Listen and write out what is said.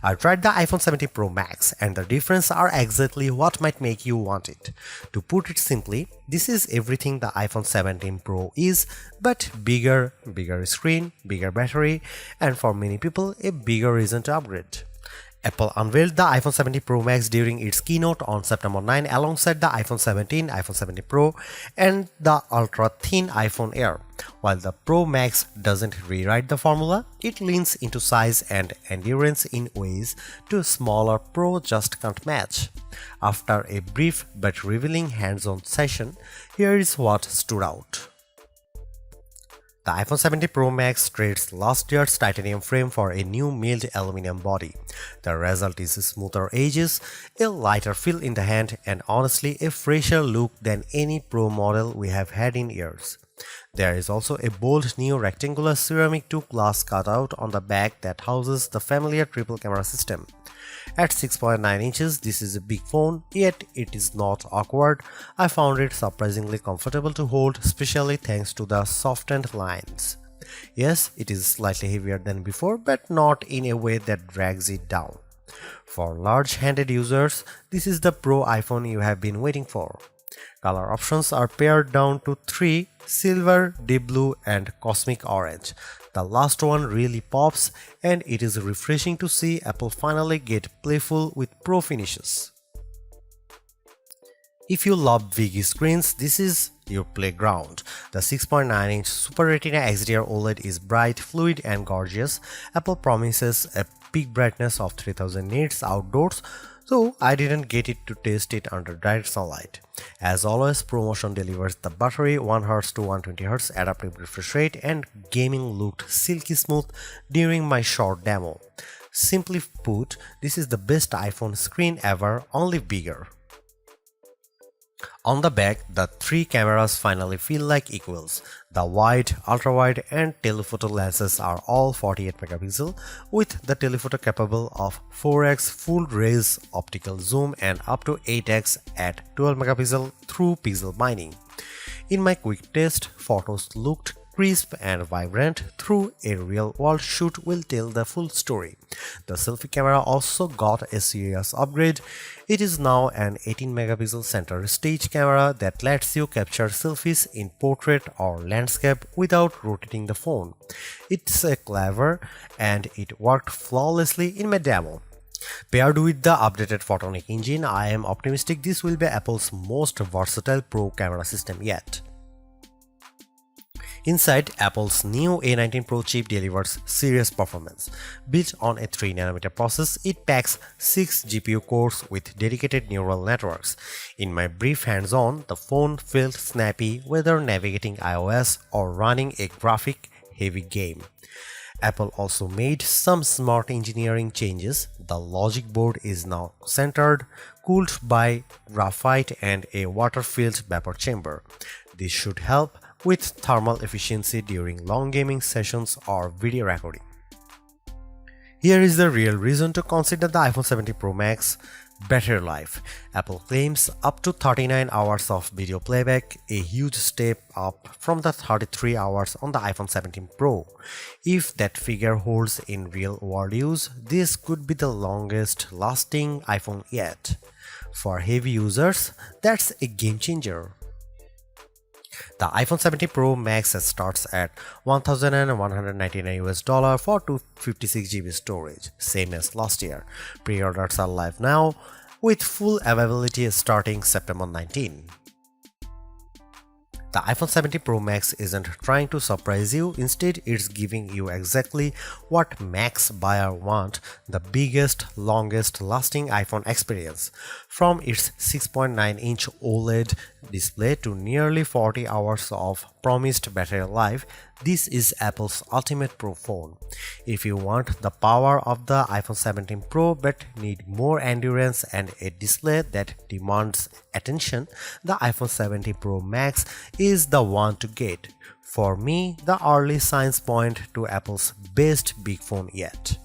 I tried the iPhone 17 Pro Max and the difference are exactly what might make you want it. To put it simply, this is everything the iPhone 17 Pro is, but bigger screen, bigger battery, and for many people a bigger reason to upgrade. Apple unveiled the iPhone 17 Pro Max during its keynote on September 9 alongside the iPhone 17, iPhone 17 Pro, and the ultra-thin iPhone Air. While the Pro Max doesn't rewrite the formula, it leans into size and endurance in ways a smaller Pro just can't match. After a brief but revealing hands-on session, here is what stood out. The iPhone 17 Pro Max trades last year's titanium frame for a new milled aluminum body. The result is smoother edges, a lighter feel in the hand, and honestly a fresher look than any Pro model we have had in years. There is also a bold new rectangular ceramic to glass cutout on the back that houses the familiar triple camera system. At 6.9 inches, this is a big phone, yet it is not awkward. I found it surprisingly comfortable to hold, especially thanks to the softened lines. Yes, it is slightly heavier than before, but not in a way that drags it down. For large-handed users, this is the Pro iPhone you have been waiting for. Color options are pared down to 3: silver, deep blue, and cosmic orange. The last one really pops, and it is refreshing to see Apple finally get playful with Pro finishes. If you love big screens, this is your playground. The 6.9-inch Super Retina XDR OLED is bright, fluid, and gorgeous. Apple promises a peak brightness of 3000 nits outdoors, so I didn't get it to test it under direct sunlight. As always, ProMotion delivers the buttery 1Hz to 120Hz adaptive refresh rate, and gaming looked silky smooth during my short demo. Simply put, this is the best iPhone screen ever, only bigger. On the back, the three cameras finally feel like equals. The wide, ultra-wide, and telephoto lenses are all 48 megapixel, with the telephoto capable of 4x full-raise optical zoom and up to 8x at 12 megapixel through pixel mining. In my quick test, photos looked crisp and vibrant. Through a real-world shoot will tell the full story. The selfie camera also got a serious upgrade. It is now an 18 megapixel center stage camera that lets you capture selfies in portrait or landscape without rotating the phone. It's clever, and it worked flawlessly in my demo. Paired with the updated Photonic engine, I am optimistic this will be Apple's most versatile Pro camera system yet. Inside, Apple's new A19 Pro chip delivers serious performance. Built on a 3nm process, it packs 6 GPU cores with dedicated neural networks. In my brief hands-on, the phone felt snappy whether navigating iOS or running a graphic-heavy game. Apple also made some smart engineering changes. The logic board is now centered, cooled by graphite and a water-filled vapor chamber. This should help with thermal efficiency during long gaming sessions or video recording. Here is the real reason to consider the iPhone 17 Pro Max: battery life. Apple claims up to 39 hours of video playback, a huge step up from the 33 hours on the iPhone 17 Pro. If that figure holds in real-world use, this could be the longest lasting iPhone yet. For heavy users, that's a game changer. The iPhone 17 Pro Max starts at $1,199 for 256 GB storage, same as last year. Pre-orders are live now, with full availability starting September 19. The iPhone 17 Pro Max isn't trying to surprise you, instead it's giving you exactly what Max buyers want: the biggest, longest lasting iPhone experience. From its 6.9-inch OLED display to nearly 40 hours of promised battery life, this is Apple's ultimate Pro phone. If you want the power of the iPhone 17 Pro but need more endurance and a display that demands attention, the iPhone 17 Pro Max is the one to get. For me, the early signs point to Apple's best big phone yet.